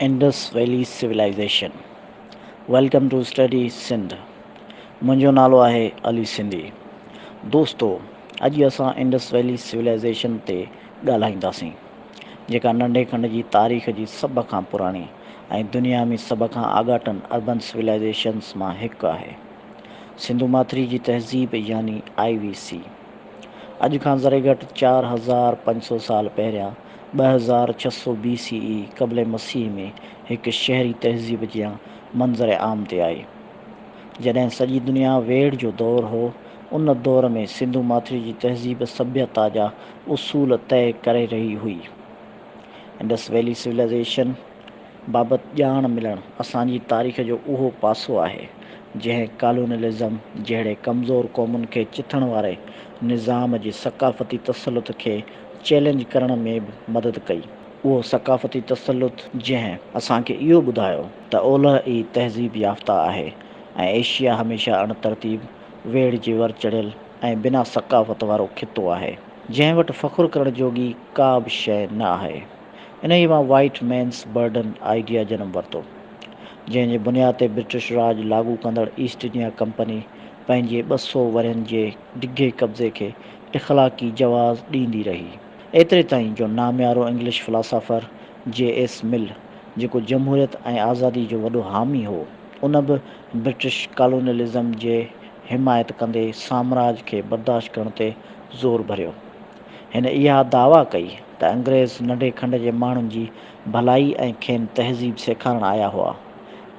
Indus Valley Civilization. Welcome to Study Sindh. मुंहिंजो नालो आहे अली सिंधी। दोस्तो, अॼु असां इंडस वैली सिविलाइज़ेशन ते ॻाल्हाईंदासीं, जेका नंढे खंड जी तारीख़ जी सभ खां पुराणी ऐं दुनिया में सभ खां आगाटन अर्बन सिविलाइज़ेशन्स मां हिकु आहे। सिंधु माथरी जी तहज़ीब यानी IVC अॼु खां ज़रे घटि 4500 साल पहिरियां 2600 BCE क़ब्ल मसीह में हिकु शहरी तहज़ीब जा मंज़र आम ते आई। जॾहिं सॼी दुनिया वेड़ जो दौरु हो, उन दौर में सिंधु माथरी जी तहज़ीब सभ्यता जा उसूल तय करे रही हुई। इंडस वैली सिविलाइज़ेशन बाबति ॼाण मिलणु असांजी तारीख़ जो उहो पासो आहे जंहिं कॉलोनियलिज़म जहिड़े कमज़ोर क़ौमुनि खे चिथण वारे निज़ाम जे सक़ाफ़ती तसलुत खे चैलेंज करण में बि मदद कई। उहो सक़ाफ़ती तसलुत जंहिं असांखे इहो ॿुधायो त ओलह ई तहज़ीब याफ़्ता आहे ऐं एशिया हमेशह अणतरतीब, वेड़ जे वर चढ़ियल ऐं बिना सक़ाफ़त वारो खितो आहे, जंहिं वटि फ़ख़ुरु करण जोगी का बि शइ न आहे। इन ई मां वाइट मैन्स बर्डन आइडिया जनमु वरितो, जंहिं जे बुनियाद ते ब्रिटिश राज लागू कंदड़ ईस्ट इंडिया कंपनी पंहिंजे 200 वरहनि जे डिघे कब्ज़े खे इख़लाक़ी जवाज़ ॾींदी रही। एतिरे ताईं जो नामियारो इंग्लिश फिलासफ़र J.S. मिल, जेको जमहूरियत ऐं आज़ादी जो वॾो हामी हो, उन बि ब्रिटिश कॉलोनियलिज़म जे हिमायत कंदे साम्राज खे बर्दाश्त करण ते ज़ोर भरियो। हिन इहा दावा कई त अंग्रेज़ नंढे खंड जे माण्हुनि जी भलाई ऐं खेनि तहज़ीब सेखारणु आया हुआ,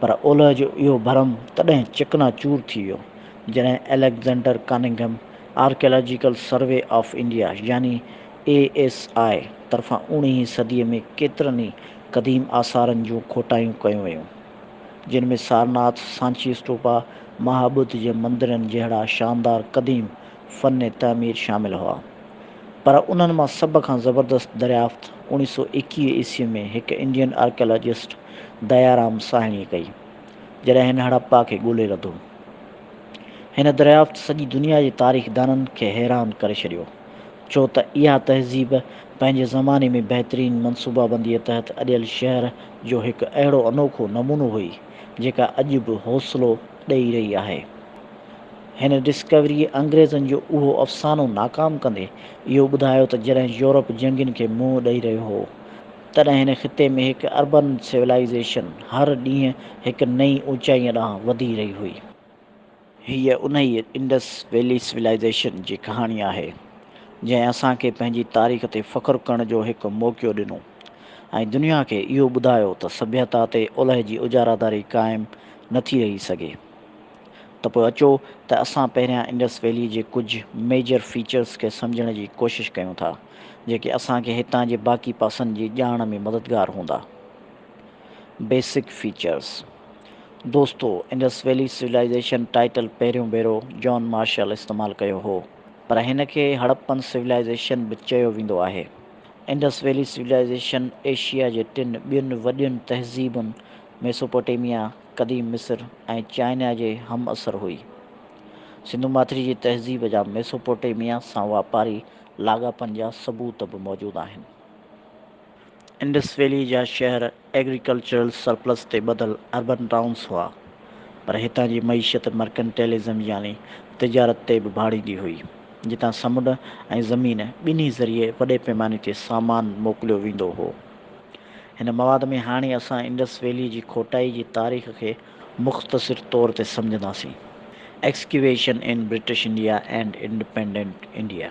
पर ओलह जो इहो भरम तॾहिं चिकनाचूर थी वियो जॾहिं Alexander Cunningham archaeological survey of India यानी ASI तरफ़ां 19वीं सदीअ में केतिरनि ई क़दीम आसारनि जूं खोटायूं कयूं वयूं, जिन में सारनाथ, सांची स्तूपा, महाबुद्ध जे मंदरनि जहिड़ा शानदार क़दीम फ़न तामीर शामिल हुआ। पर उन्हनि मां सभ खां ज़बरदस्त दरियाफ़्त 1921 ईस्वी में हिकु इंडियन आर्कियोलॉजिस्ट दयाराम साहणीअ कई, जॾहिं हिन हड़प्पा खे ॻोल्हे रधो। हिन दरियाफ़्त सॼी दुनिया जे तारीख़दाननि खे हैरान करे छॾियो, छो त इहा तहज़ीब पंहिंजे ज़माने में बहितरीन मनसूबाबंदीअ तहत अॾियल शहर जो हिकु अहिड़ो अनोखो नमूनो हुई जेका अॼु बि हौसलो ॾेई रही आहे। हिन डिस्कवरीअ अंग्रेज़नि जो उहो अफ़सानो नाकाम कंदे इहो ॿुधायो त जॾहिं यूरोप जंगियुनि खे मुंहुं ॾेई रहियो हो, तॾहिं हिन ख़िते में हिकु अर्बन सिविलाइज़ेशन हर ॾींहुं हिकु नई ऊचाईअ ॾांहुं वधी रही हुई। हीअ उन ई इंडस वैली सिविलाइज़ेशन जी कहाणी आहे जंहिं असांखे पंहिंजी तारीख़ ते फ़ख़ुरु करण जो हिकु मौक़ो ॾिनो ऐं दुनिया खे इहो ॿुधायो त सभ्यता ते ओलह जी उजारादारी क़ाइमु नथी रही सघे। त पोइ अचो त असां पहिरियां इंडस वैली जे कुझु मेजर फीचर्स खे सम्झण जी कोशिशि कयूं था, जेके असांखे हितां जे बाक़ी पासनि जी ॼाण में मददगार हूंदा। Basic features. दोस्तो, इंडस वैली सिविलाइज़ेशन टाइटल पहिरियों भेरो जॉन मार्शल इस्तेमालु कयो हो, पर हिन खे हड़प्पन सिविलाइज़ेशन बि चयो वेंदो आहे। इंडस वैली सिविलाइज़ेशन एशिया जे 3 ॿियुनि वॾियुनि तहज़ीबुनि मेसोपोटेमिया, क़दीम मिस्र ऐं चाइना जे हम असर हुई। सिंधु माथरी जी तहज़ीब जा मेसोपोटेमिया सां वापारी लाॻापन जा सबूत बि मौजूदु आहिनि। इंडस वैली जा शहर एग्रीकल्चरल सरप्लस ते ॿधल अर्बन टाउन्स हुआ, पर हितां जी मईशत मर्केंटाइलिज़म यानी तिजारत ते बि भाड़ींदी हुई, जितां समुंड ऐं ज़मीन ॿिन्ही ज़रिए वॾे पैमाने ते सामान मोकिलियो वेंदो हो। हिन मवाद में हाणे असां इंडस वैली जी खोटाई जी तारीख़ खे मुख़्तसिर तौर ते सम्झंदासीं। Excavation in British India and independent India.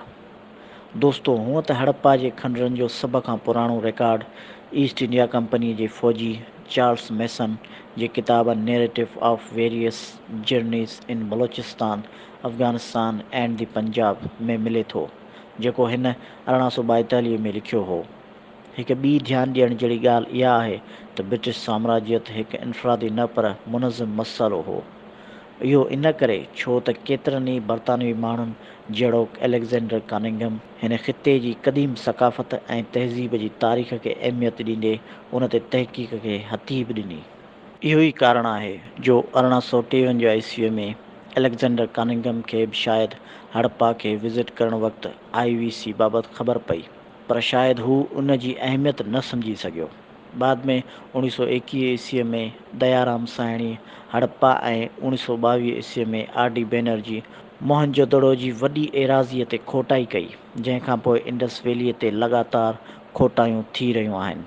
दोस्तो, हूअं त हड़प्पा जे खंडरनि जो सभ खां पुराणो रिकॉर्ड ईस्ट इंडिया कंपनी जे फ़ौजी चार्ल्स मैसन जे किताब नैरेटिव ऑफ वेरियस जर्नीज़ इन बलोचिस्तान, अफ़गानिस्तान एंड द पंजाब में मिले थो, जेको हिन 1842 में लिखियो हो। हिकु ॿी ध्यानु ॾियण जहिड़ी ॻाल्हि इहा आहे त ब्रिटिश साम्राज्यत हिकु इनफ़रादी न पर मुनज़्ज़म मसइलो हो। इहो इन करे छो त केतिरनि ई बरतानवी माण्हुनि जहिड़ोकि एलेक्जेंडर कनिंघम हिन ख़िते जी क़दीम सक़ाफ़त ऐं तहज़ीब जी तारीख़ खे अहमियत ॾींदे उन ते तहक़ीक़ खे हथी बि ॾिनी। इहो ई कारण आहे जो 1853 ईस्वीअ में एलेक्जेंडर कनिंघम खे बि शायदि हड़प्पा खे विज़िट करण वक़्तु IVC बाबति ख़बर पई, पर शायदि हू उन जी अहमियत न सम्झी सघियो। बाद में 1921 ईस्वीअ में दयाराम साइणी हड़प्पा ऐं 1922 ईस्वीअ में आर डी बैनर्जी मोहनजोदड़ो जी वॾी एराज़ीअ ते खोटाई कई, जंहिंखां पोइ इंडस वैलीअ ते लगातार खोटायूं थी रहियूं आहिनि,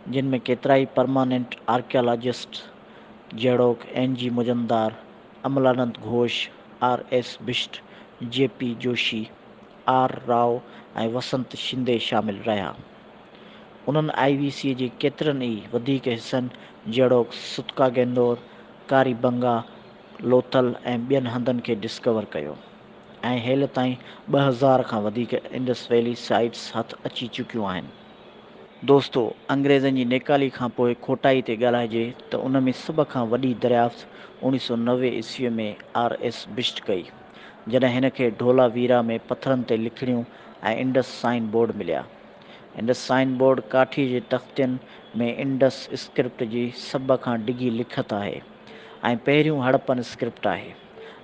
जिन में केतिरा ई परमानेंट आर्कियोलॉजिस्ट जहिड़ोक N G Majumdar, Amalananda Ghosh, R S Bisht, J P Joshi, R Rao ऐं वसंत शिंदे शामिल रहिया। उन्हनि IVC जे केतिरनि ई वधीक हिसनि जहिड़ोक सुतका गेंदोर, कारीबंगा, लोथल ऐं ॿियनि हंधनि खे डिस्कवर कयो ऐं हेल ताईं 2000 खां वधीक इंडस वैली साइट्स हथ अची चुकियूं आहिनि। दोस्तो, अंग्रेज़नि जी नेकाली खां पोइ खोटाई ते ॻाल्हाइजे त उन में सभ खां वॾी दरियाफ़्त 1990 ईस्वीअ में आर एस बिष्ट कई, जॾहिं हिन खे ढोलावीरा में पथरनि ते लिखिणियूं ऐं इंडस साइन बोर्ड मिलिया। इंडस साइन बोर्ड काठी जे तख़्तियुनि में इंडस स्क्रिप्ट जी सभ खां डिघी लिखत आहे ऐं पहिरियों हड़प्पन स्क्रिप्ट आहे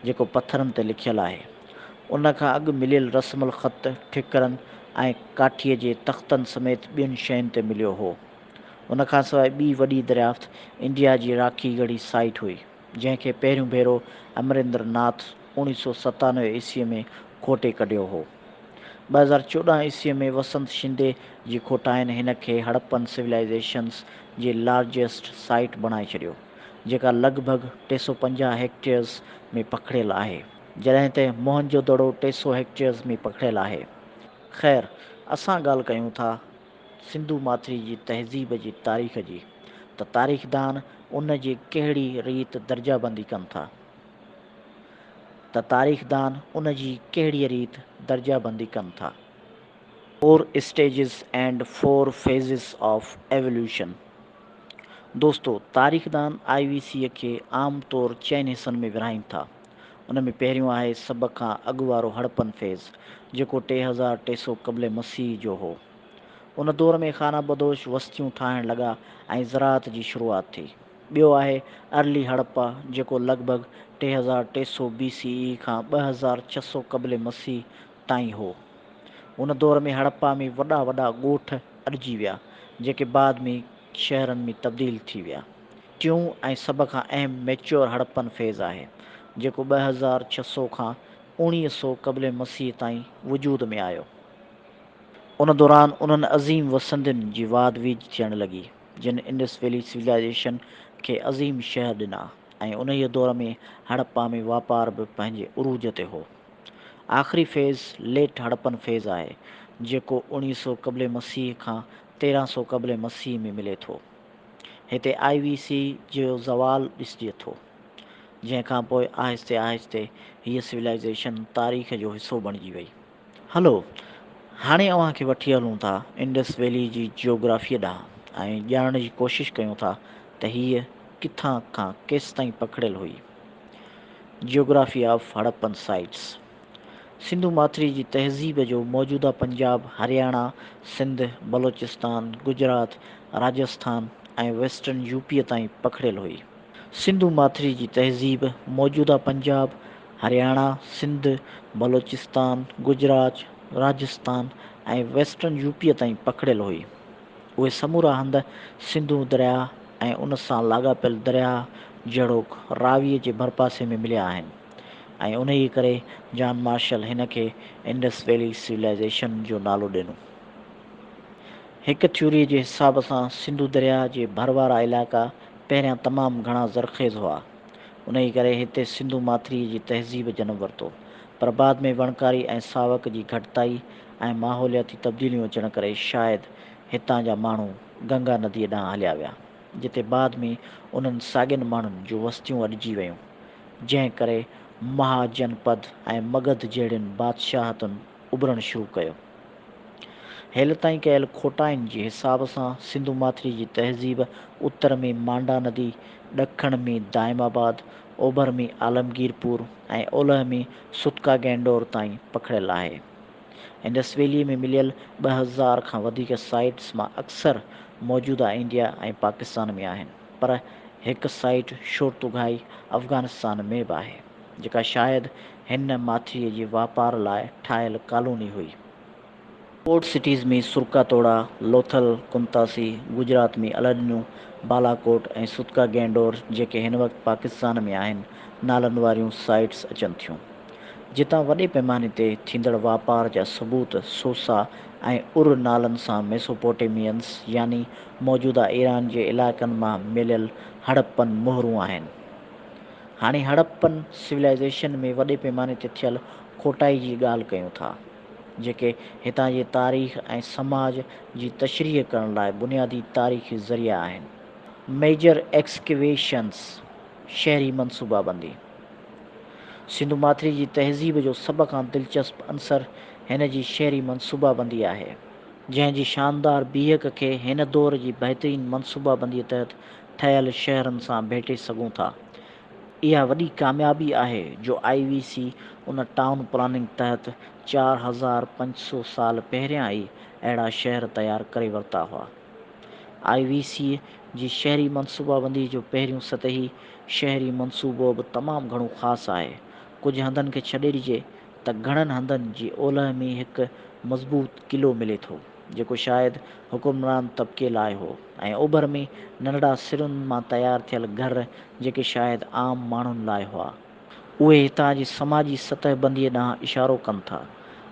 जेको पथरनि ते लिखियलु आहे। उन खां अॻु मिलियल रस्मुल ख़त ठिकरनि ऐं काठीअ जे तख़्तनि समेत ॿियनि शयुनि ते मिलियो हो। उन खां सवाइ ॿी वॾी दरियाफ़्त इंडिया जी राखी गढ़ी साइट हुई, जंहिंखे पहिरियों भेरो अमरेंद्र नाथ 1997 ईस्वीअ में खोटे कढियो हो। 2014 ईस्वीअ में वसंत शिंदे जी खोटाइनि हिन खे हड़प्पन सिविलाइज़ेशन्स जे लार्जेस्ट साइट बणाए छॾियो, जेका लॻभॻि 350 हेक्टेयर्स में पखिड़ियल आहे, जॾहिं त मोहनजोदड़ो 300 हेक्टेयर्स में पखिड़ियल आहे। ख़ैर, असां ॻाल्हि कयूं था सिंधु माथिरी जी तहज़ीब जी तारीख़ जी, त तारीख़दान उन जी कहिड़ी रीत दर्जाबंदी कनि था। दर्जाबंदी कनि था। 4 स्टेजिस एंड 4 फेज़िस ऑफ एवोल्यूशन। दोस्तो, तारीख़दान IVC खे आम तौरु 4 हिसनि में विरहाइनि था। उन में पहिरियों आहे सभ खां अॻु वारो हड़प्पन फेज़, जेको 3300 क़ब्ल मसीह जो हो। उन दौर में खाना बदोश वस्तियूं ठाहिण लॻा ऐं ज़राअत जी शुरूआति थी। ॿियो आहे अर्ली हड़प्पा, जेको लॻभॻि 3300 BCE खां 2600 क़ब्ल मसीह ताईं हो। उन दौर में हड़प्पा में वॾा वॾा ॻोठ अॾिजी विया, जेके बाद में शहरनि में तब्दील थी विया। टियों ऐं सभ खां अहम मैच्योर हड़प्पन फेज़ आहे, जेको 2600 खां 1900 क़ब्ल मसीह ताईं वजूद में आयो। उन दौरान उन्हनि अज़ीम वसंदियुनि जी वाध वीज थियणु लॻी, जिन इंडस वैली सिविलाइज़ेशन खे अज़ीम शहर ॾिना ऐं उन ई दौर में हड़प्पा में वापार बि पंहिंजे उरूज ते हो। आख़िरी फेज़ लेट हड़प्पन फेज़ आहे, जेको 1900 क़ब्ल मसीह खां 1300 क़ब्ल मसीह में मिले थो। हिते IVC जो ज़वाल ॾिसिजे थो, जंहिंखां पोइ आहिस्ते आहिस्ते हीअ सिविलाइज़ेशन तारीख़ जो हिसो बणिजी वई। हलो, हाणे अव्हांखे वठी हलूं था इंडस वैली जी जियोग्राफीअ ॾांहुं ऐं ॼाणण जी कोशिशि कयूं था त हीअ किथां खां केसि ताईं पखिड़ियल हुई। Geography of Harappan sites. Sindhu माथिरी जी तहज़ीब जो मौजूदा पंजाब, हरियाणा, सिंध, बलोचिस्तान, गुजरात, राजस्थान ऐं वेस्टर्न यूपीअ ताईं पखिड़ियल हुई। सिंधु माथिरी जी तहज़ीब मौजूदा पंजाब, हरियाणा, सिंध, बलोचिस्तान, गुजरात, राजस्थान ऐं वेस्टर्न यूपीअ ताईं पखिड़ियल हुई। उहे समूरा हंध सिंधु दरिया ऐं उन सां लाॻापियल दरिया जहिड़ोक रावीअ जे भरपासे में मिलिया आहिनि ऐं उन ई करे जॉन मार्शल हिन खे इंडस वैली सिविलाइज़ेशन जो नालो ॾिनो। हिकु थ्योरीअ जे हिसाब सां सिंधु दरिया जे भर वारा इलाइक़ा पहिरियां तमामु घणा ज़रख़ेज़ हुआ। उन ई करे हिते सिंधु माथिरी जी तहज़ीब जनमु वरितो, पर बाद में वणकारी ऐं सावक जी घटिताई ऐं माहौलियाती तब्दीलियूं अचण करे शायदि हितां जा माण्हू गंगा नदीअ ॾांहुं हलिया विया, जिते बाद में उन्हनि साॻियुनि माण्हुनि जूं वस्तियूं अॾिजी वयूं, जंहिं करे महाजनपद ऐं मगध जहिड़ियुनि बादशाहतुनि उभरणु शुरू कयो। हेल ताईं कयल खोटाइनि जे हिसाब सां सिंधु माथिरी जी तहज़ीब उत्तर में मांडा नदी, ॾखण में दाइमाबाद, ओभर में आलमगीरपुर ऐं ओलह में सुतका गैंडोर ताईं पखिड़ियल आहे। इंडस वैलीअ में मिलियल 2000 खां वधीक साइट्स मां अक्सर मौजूदा इंडिया ऐं पाकिस्तान में आहिनि, पर हिकु साइट शोरतुगाई अफ़गानिस्तान में बि आहे, जेका शायदि हिन माथिरीअ जे वापार लाइ ठाहियल कॉलोनी हुई। पोर्ट सिटीज़ में सुरकातोड़ा, लोथल, कुंतासी, गुजरात में अलाडनू, बालाकोट ऐं सुतका गैंडोर जेके हिन वक़्तु पाकिस्तान में आहिनि, नालनि वारियूं साइट्स अचनि थियूं जितां वॾे पैमाने ते थींदड़ वापार जा सबूत सोसा ऐं उर नालनि सां मेसोपोटेमियंस यानी मौजूदा ईरान जे इलाइक़नि मां मिलियल हड़प्पन मोहरूं आहिनि। हाणे हड़प्पन सिविलाइज़ेशन में वॾे पैमाने ते थियल खोटाई जी ॻाल्हि कयूं था, जेके हितां जे तारीख़ ऐं समाज जी तशरीह करण लाइ बुनियादी तारीख़ी ज़रिया आहिनि। मेजर एक्सकेवेशंस शहरी मनसूबाबंदी सिंधु माथिरी जी तहज़ीब जो सभ खां दिलचस्प अंसर हिन जी शहरी मनसूबाबंदी आहे, जंहिं जी शानदार बीहक खे हिन दौर जी बहितरीन मनसूबाबंदीअ तहत ठहियल शहरनि सां भेटे सघूं था। इहा वॾी कामयाबी आहे जो IVC उन टाउन प्लानिंग तहत 4500 साल पहिरियां ई अहिड़ा शहर तयारु करे वरिता हुआ। IVC जी शहरी मनसूबाबंदी जो पहिरियों सतही शहरी मनसूबो बि तमामु घणो ख़ासि आहे। कुझु हंधनि खे छॾे ॾिजे त घणनि हंधनि जी ओलह में हिकु मज़बूत क़िलो मिले थो जेको शायदि हुकुमरान तबिके लाइ हो, ऐं ओभर में नंढड़ा सिरुनि मां तयारु थियल घर जेके शायदि आम माण्हुनि लाइ हुआ। उहे हितां जी समाजी सतहबंदीअ ॾांहुं इशारो कनि था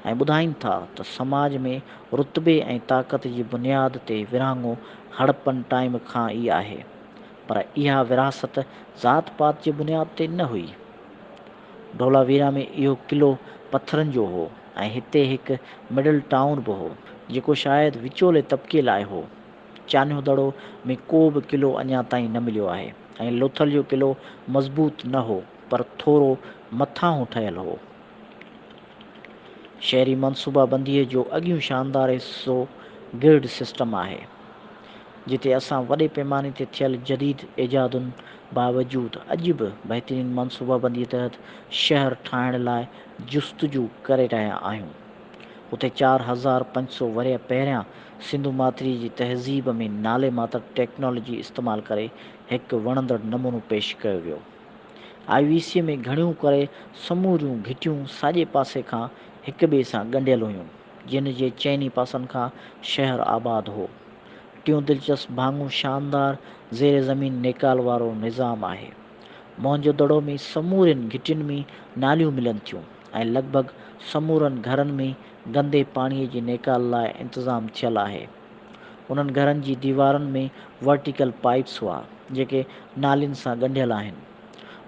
ऐं ॿुधाइनि था त समाज में रुतबे ऐं ताक़त जी बुनियाद ते विरहाङो हड़प्पन टाइम खां ई आहे, पर इहा विरासत ज़ात पात जी बुनियाद ते न हुई। धोलावीरा में इहो क़िलो पथरनि जो हो ऐं हिते हिकु मिडल टाउन बि हो जेको शायदि विचोले तबिके लाइ हो। चान्हो दड़ो में को बि क़िलो अञा ताईं न मिलियो आहे ऐं लोथल जो क़िलो मज़बूत न हो पर थोरो मथां ठहियल हो। शहरी मनसूबाबंदीअ जो अॻियूं शानदार हिसो ग्रिड सिस्टम आहे, जिते असां वॾे पैमाने ते थियल जदीद इजादुनि बावजूदु अॼु बि बहितरीन मनसूबाबंदीअ तहत शहर ठाहिण लाइ जुस्तजू करे रहिया आहियूं। उते 4500 वरह पहिरियां सिंधु माथिरी जी तहज़ीब में नाले मात्र टेक्नोलॉजी इस्तेमालु करे हिकु वणंदड़ नमूनो पेश कयो वियो। IVC में घणियूं करे समूरियूं घिटियूं साॼे पासे खां हिक ॿिए सां ॻंढियल हुयूं, जिन जे चइनी पासनि खां शहर आबाद हो। टियों दिलचस्प भाङो शानदार ज़ेर ज़मीन नेकाल वारो निज़ाम आहे। मोहनजो दड़ो में समूरनि घिटियुनि में नालियूं मिलनि थियूं ऐं लॻभॻि समूरनि घरनि में गंदे पाणीअ जी नेकाल लाइ इंतज़ाम थियल आहे। उन्हनि घरनि जी दीवारुनि में वर्टिकल पाइप्स हुआ जेके नालियुनि सां ॻंढियल आहिनि।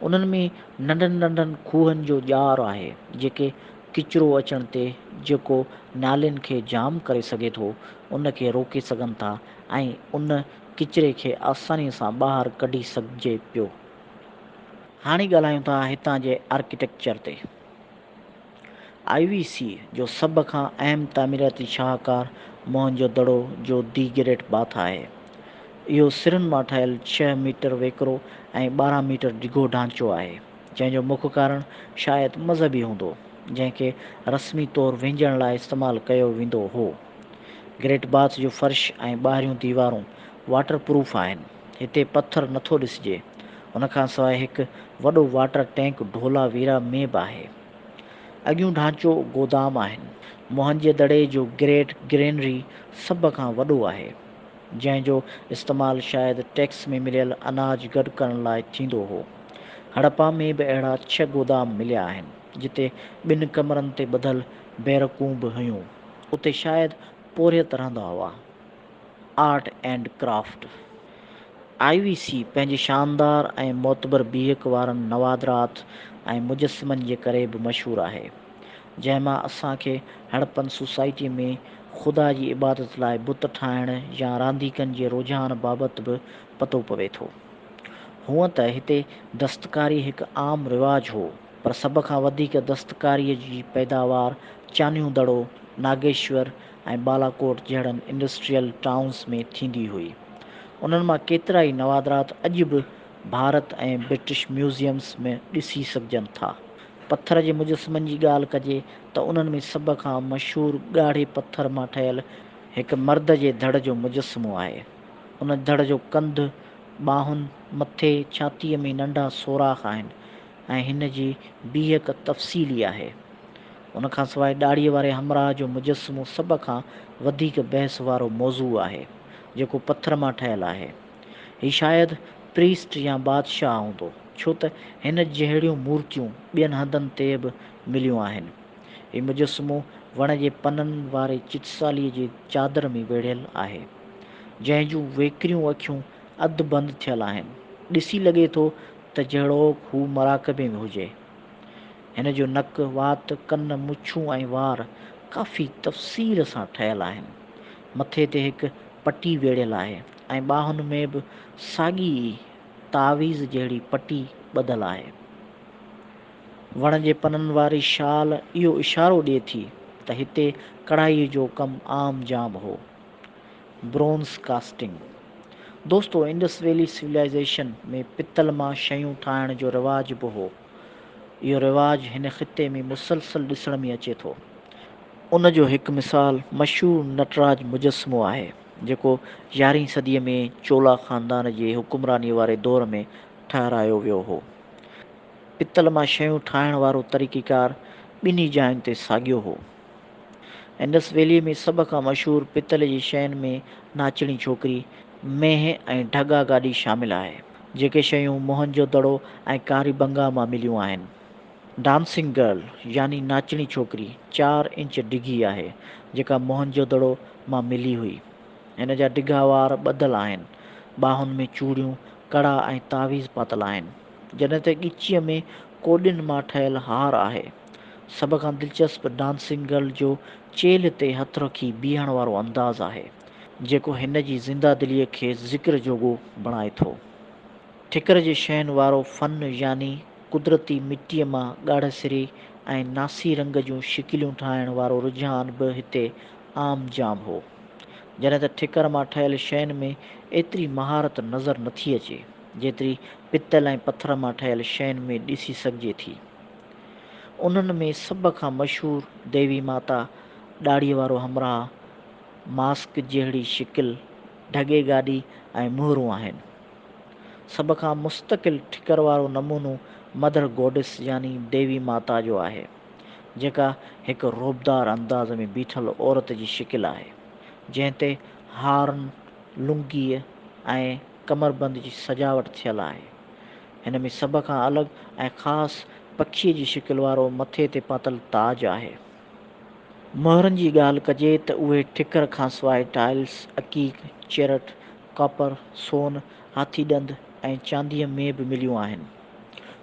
उन्हनि में नंढनि नंढनि खूहनि जो ॼार आहे जेके किचिरो अचण ते जेको नालियुनि खे जाम करे सघे थो उन खे रोके सघनि था ऐं उन किचिरे खे आसानीअ सां ॿाहिरि कढी सघिजे पियो। हाणे ॻाल्हायूं था हितां जे आर्किटेक्चर ते। IVC जो सभ खां अहम तामीराती शाहकार मोहनजो दड़ो जो दी ग्रेट बाथ आहे। इहो सिरुनि मां ठहियल 6 मीटर वेकिरो ऐं 12 मीटर डिघो ढांचो आहे, जंहिंजो मुख्य कारण शायदि मज़हबी हूंदो, जंहिंखे रस्मी तौरु वेंझण लाइ इस्तेमालु कयो वेंदो हो। ग्रेट बाथ जो फर्श ऐं ॿाहिरियूं दीवारूं वाटर प्रूफ आहिनि। हिते पथर नथो ॾिसिजे। उनखां सवाइ हिकु वॾो वाटर टैंक धोलावीरा में बि आहे। अॻियूं ढांचो गोदाम आहिनि। मोहनजे दड़े जो ग्रेट ग्रेनरी सभ खां वॾो आहे, जंहिंजो इस्तेमालु शायदि टैक्स में मिलियल अनाज गॾु करण लाइ थींदो हो। हड़प्पा में बि अहिड़ा 6 गोदाम मिलिया आहिनि जिते 2 कमरनि ते ॿधल बैरकूं बि हुयूं। उते शायदि पोरियत रहंदा हुआ। आर्ट एंड क्राफ्ट IVC पंहिंजी शानदार ऐं मोतबर बीहक वारनि नवादरात ऐं मुजस्समनि जे करे बि मशहूरु आहे, जंहिंमां असांखे हड़प्पन सोसाइटीअ में ख़ुदा जी इबादत लाइ बुत ठाहिण या रांदीकनि जे रुझान बाबति बि पतो पवे थो। हूअं त हिते दस्तकारी हिकु आम रिवाजु हो, पर सभ खां वधीक दस्तकारीअ जी पैदावार चान्हो दड़ो, नागेश्वर ऐं बालाकोट जहिड़नि इंडस्ट्रियल टाउन्स में थींदी हुई। उन्हनि मां केतिरा ई नवादरात अॼु बि भारत ऐं ब्रिटिश म्यूज़ियम्स में ॾिसी सघिजनि था। पथर जे मुजस्समनि जी ॻाल्हि कजे त उन्हनि में सभ खां मशहूरु ॻाढ़े पथर मां ठहियल हिकु मर्द जे धड़ जो मुजस्समो आहे। उन धड़ जो कंधु, ॿाहुनि, मथे, छातीअ में नंढा सोराख़ आहिनि ऐं हिन जी बीहक तफ़सीली आहे। उन खां सवाइ ॾाड़ीअ वारे हमराह जो मुजस्समो सभ खां वधीक बहस वारो मौज़ू आहे, जेको पथर मां ठहियलु आहे। हीउ शायदि प्रीस्ट या बादशाह हूंदो, छो त हिन जहिड़ियूं मूर्तियूं ॿियनि हंधनि ते बि मिलियूं आहिनि। हीउ मुजस्समो वण जे पननि वारे चिटसालीअ जी चादर में वेढ़ियलु आहे, जंहिं जूं वेकिरियूं अखियूं अधु बंदि थियल आहिनि। ॾिसी लॻे थो त जहिड़ोक हू मराकबे में हुजे। हिन जो नक, वात, कन, मुछूं ऐं वार काफ़ी तफ़सील सां ठहियल आहिनि। मथे ते हिकु पटी वेढ़ियल आहे ऐं ॿाहुनि में बि साॻी तावीज़ जहिड़ी पटी ॿधल आहे। वण जे पननि वारी शाल इहो इशारो ॾिए थी त हिते कढ़ाईअ जो कमु आम जाम हो। Bronze casting. दोस्तो, इंडस वैली सिविलाइज़ेशन में पितल मां शयूं ठाहिण जो रिवाज बि हो। इहो रिवाज हिन ख़िते में मुसलसल ॾिसण में अचे थो। उन जो हिकु मिसाल मशहूरु नटराज मुजस्समो आहे, जेको 11हीं सदीअ में चोला ख़ानदान जे हुकुमरानीअ वारे दौर में ठाहिरायो वियो हो। पितल मां शयूं ठाहिण वारो तरीक़ेकार ॿिन्ही जायुनि ते साॻियो हो। इंडस वैलीअ में सभ खां मशहूरु पितल जी शयुनि में नाचणी छोकिरी, मेंहिं ऐं ढगा गाॾी शामिलु आहे, जेके शयूं मोहनजो दड़ो ऐं कारीबंगा मां मिलियूं आहिनि। डांसिंग गर्ल यानी नाचणी छोकिरी 4 इंच डिघी आहे, जेका मोहनजो दड़ो मां मिली हुई। हिन जा डिघा वार ॿधल आहिनि, ॿाहुनि में चूड़ियूं, कड़ा ऐं तावीज़ पातल आहिनि, जॾहिं त ॻिचीअ में कोॾियुनि मां ठहियल हार आहे। सभ खां दिलचस्प डांसिंग गर्ल जो चेल्हि ते हथ रखी बीहण वारो अंदाज़ आहे, जेको हिन जी ज़िंदादिलीअ खे ज़िक्र जोॻो बणाए थो। ठिकर जे शयुनि वारो फ़न यानी कुदरती मिटीअ मां ॻाढ़ सिरे ऐं नासी रंग जूं शिकिलियूं ठाहिण वारो रुझान बि हिते आम जाम हो, जॾहिं त ठिकर मां ठहियल शयुनि में एतिरी महारत नज़र नथी अचे, जेतिरी पितल ऐं पथर मां ठहियल शयुनि में ॾिसी सघिजे थी। उन्हनि में सभ खां मशहूरु देवी माता, ॾाड़ीअ वारो हमराह, मास्क जहिड़ी शिकिल, ढगे गाॾी ऐं मुहरूं आहिनि। सभ खां मुस्तक़िल ठिकर वारो नमूनो मदर गॉडिस यानी देवी माता जो आहे, जेका हिकु रोबदार अंदाज़ में बीठल औरत जी शिकिल आहे, जंहिं ते हारन, लुंगीअ ऐं कमरबंद जी सजावट थियल आहे। हिन में सभ खां अलॻि ऐं ख़ासि पखीअ जी शिकिल वारो मथे ते पातल ताज आहे। मुहरनि जी ॻाल्हि कजे त उहे ठिकर खां सवाइ टाइल्स, अकीक, चेरट, कॉपर, सोन, हाथी ॾंद ऐं चांदीअ में बि मिलियूं आहिनि।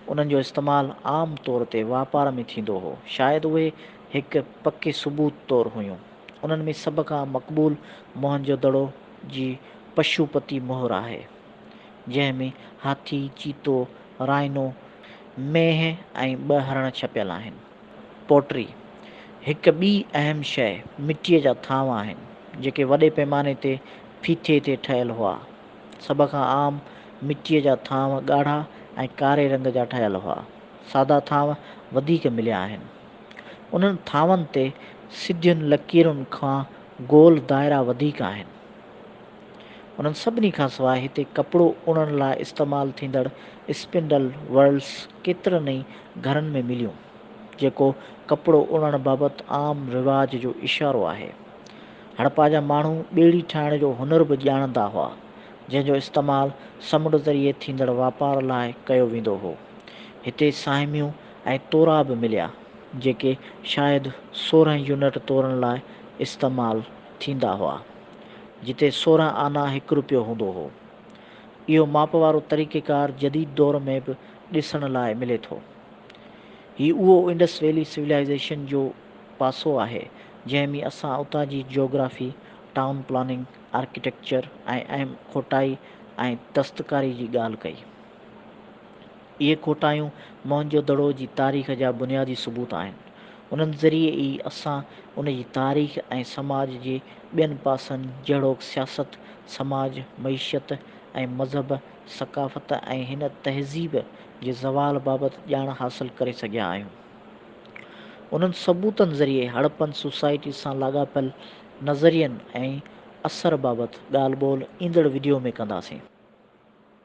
उन्हनि जो इस्तेमालु आम तौर ते वापार में थींदो हो, शायदि उहे हिकु पके सबूत तौरु हुयूं। उन्हनि में सभ खां मक़बूल मोहनजो दड़ो जी पशुपति मोहर आहे, जंहिं में हाथी, चीतो, राइनो, मेंहिं ऐं 2 हरण छपियल आहिनि। पोट्री। हिकु ॿी अहम शइ मिटीअ जा थांव आहिनि, जेके वॾे पैमाने ते फीथे ते ठहियल हुआ। सभ खां आम मिटीअ जा थांव ॻाढ़ा ऐं कारे रंग जा ठहियल हुआ। सादा थांव वधीक मिलिया आहिनि। उन्हनि थांवनि ते सिधियुनि लकीरुनि खां गोल दायरा वधीक आहिनि। उन्हनि सभिनी खां सवाइ हिते कपिड़ो उणण लाइ इस्तेमालु थींदड़ स्पिंडल वर्ल्स केतिरनि ई घरनि में मिलियूं, जेको कपिड़ो उणण बाबति आम रिवाज जो इशारो आहे। हड़पा जा माण्हू ॿेड़ी ठाहिण जो हुनर बि ॼाणंदा हुआ, जंहिंजो इस्तेमालु समुंड ज़रिए थींदड़ वापार लाइ कयो वेंदो हो। हिते साहिमियूं ऐं तोरा बि मिलिया, जेके शायदि 16 यूनिट तोरण लाइ इस्तेमालु थींदा हुआ, जिते 16 आना 1 रुपयो हूंदो हो। इहो माप वारो तरीक़ेकार जदीद दौर में बि ॾिसण लाइ मिले थो। हीउ उहो इंडस वैली सिविलाइज़ेशन जो पासो आहे, जंहिं में असां उतां जी जियोग्राफ़ी, टाउन प्लानिंग, आर्किटेक्चर ऐं अहम खोटाई ऐं दस्तकारी जी ॻाल्हि कई। इहे खोटायूं मोहनजो दड़ो जी तारीख़ जा बुनियादी सबूत आहिनि। उन्हनि ज़रिए ई असां उन जी तारीख़ ऐं समाज जे ॿियनि पासनि जहिड़ोकि सियासत, समाज, मईशत ऐं मज़हब, सक़ाफ़त ऐं हिन तहज़ीब जे ज़वाल बाबति ॼाण हासिलु करे सघिया आहियूं। उन्हनि सबूतनि ज़रिए हड़पन सोसाइटी सां लाॻापियल नज़रियनि ऐं असर बाबति ॻाल्हि ॿोल्हि ईंदड़ वीडियो में कंदासीं।